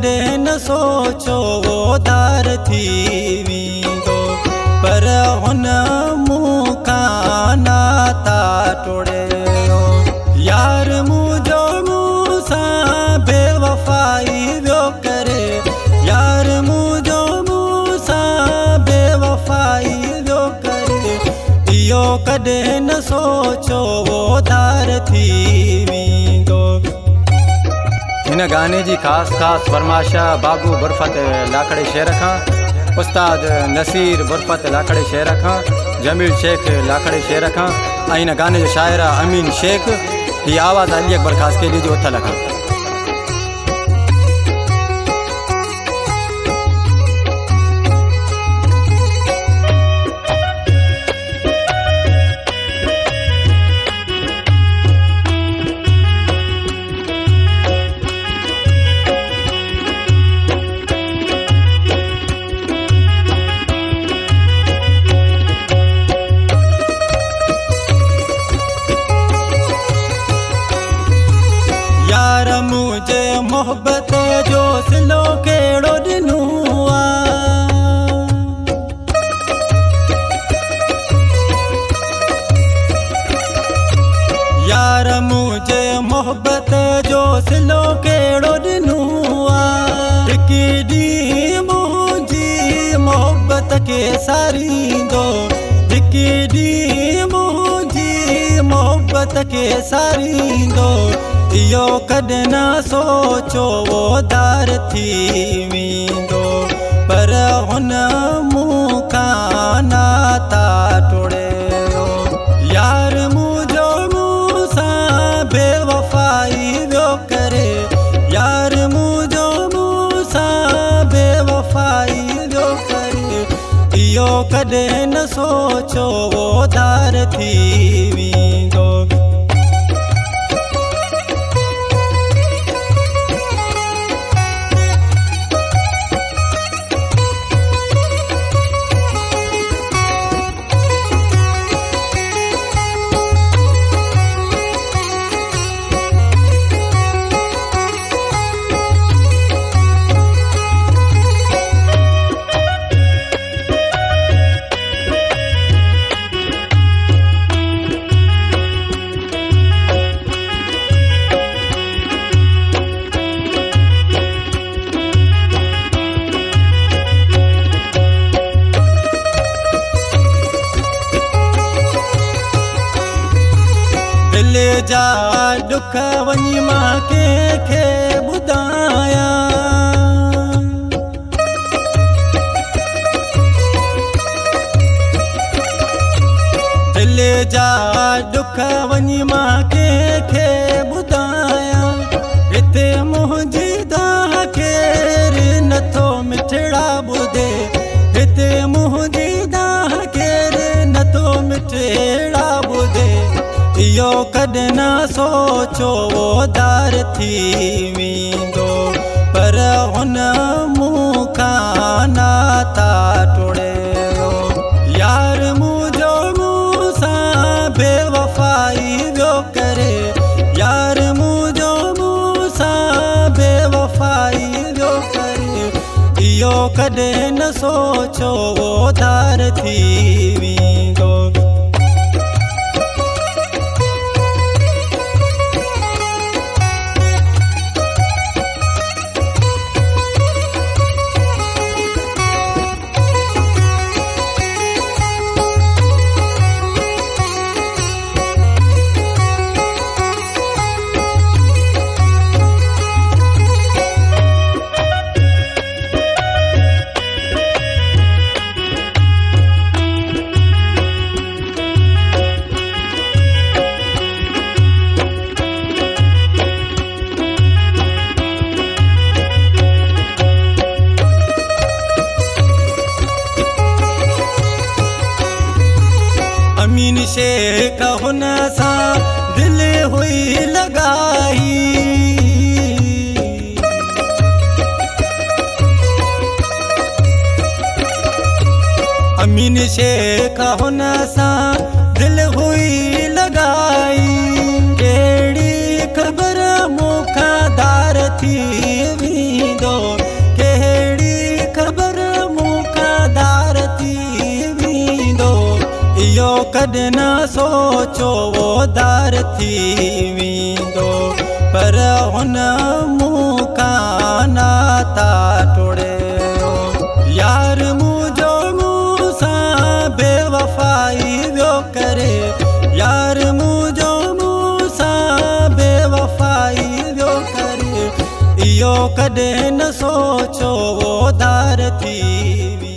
कॾहिं न सोचो वो धार थी वेंदो, पर हुन मूंखां नाता टोड़ियो। यार मुंहिंजो मूंसां बेवफ़ाई वियो करे, यार मुंहिंजो मूंसां बेवफ़ाई वियो करे। इहो कॾहिं न सोचो वो धार थी वेंदो। हिन गाने जी ख़ासि फरमाइश बाबू बुरफत लाखड़े शहर खां, उस्ताद नसीर बुरफत लाखड़े शहर खां, जमील शेख लाखड़े शहर खां, ऐं हिन गाने जो शाइर अमीन शेख। हीअ आवाज़ अली अकबर ख़ासि केली जो उथल खां। यार मुझे मोहब्बत जो सिलो केड़ो ॾिनो आ, यार मुझे मोहब्बत जो सिलो केड़ो ॾिनो आ। हिकु ॾींहुं मुंहिंजी मोहब्बत खे सारींदो, हिकु ॾींहुं मुंहिंजी मोहब्बत खे सारींदो। इहो कॾहिं न सोचो वो धार थी वेंदो, पर हुन मूंखां नाता टोड़ियो। यार मुंहिंजो मूंसां बेवफ़ाई वियो करे, यार मुंहिंजो मूंसां बेवफ़ाई वियो करे। इहो कॾहिं न सोचो वो धार थी वेंदो। दिल जा दुख वञी मां कंहिंखे ॿुधायां, दिल जा दुख वञी मां कंहिंखे ॿुधायां। हिते मुंहिंजी दाह केरु नथो मिठड़ा ॿुधे, हिते मुंहिंजी दाह केरु नथो मिठड़ा ॿुधे। इहो कॾहिं न सोचो वो धार थी वेंदो, पर हुन मूंखां नाता टोड़ियो। यार मुंहिंजो मूंसां बेवफ़ाई वियो करे, यार मुंहिंजो मूंसां बेवफ़ाई वियो करे। इहो कॾहिं न सोचो वो धार थी वेंदो। अमीन शेख हुन सां दिल हुई लगाई, अमीन शेख हुन सां दिल हुई लगाई। केड़ी खबर मूंखां धार थी वेंदो, इहो कॾहिं न सोचो धार थी वेंदो पर हुन मूंखां नाता टोड़े यार मुंहिंजो मूंसां बेवफ़ाई वियो करे यार मुंहिंजो मूंसां बेवफ़ाई वियो करे इहो कॾहिं न सोचो धार थी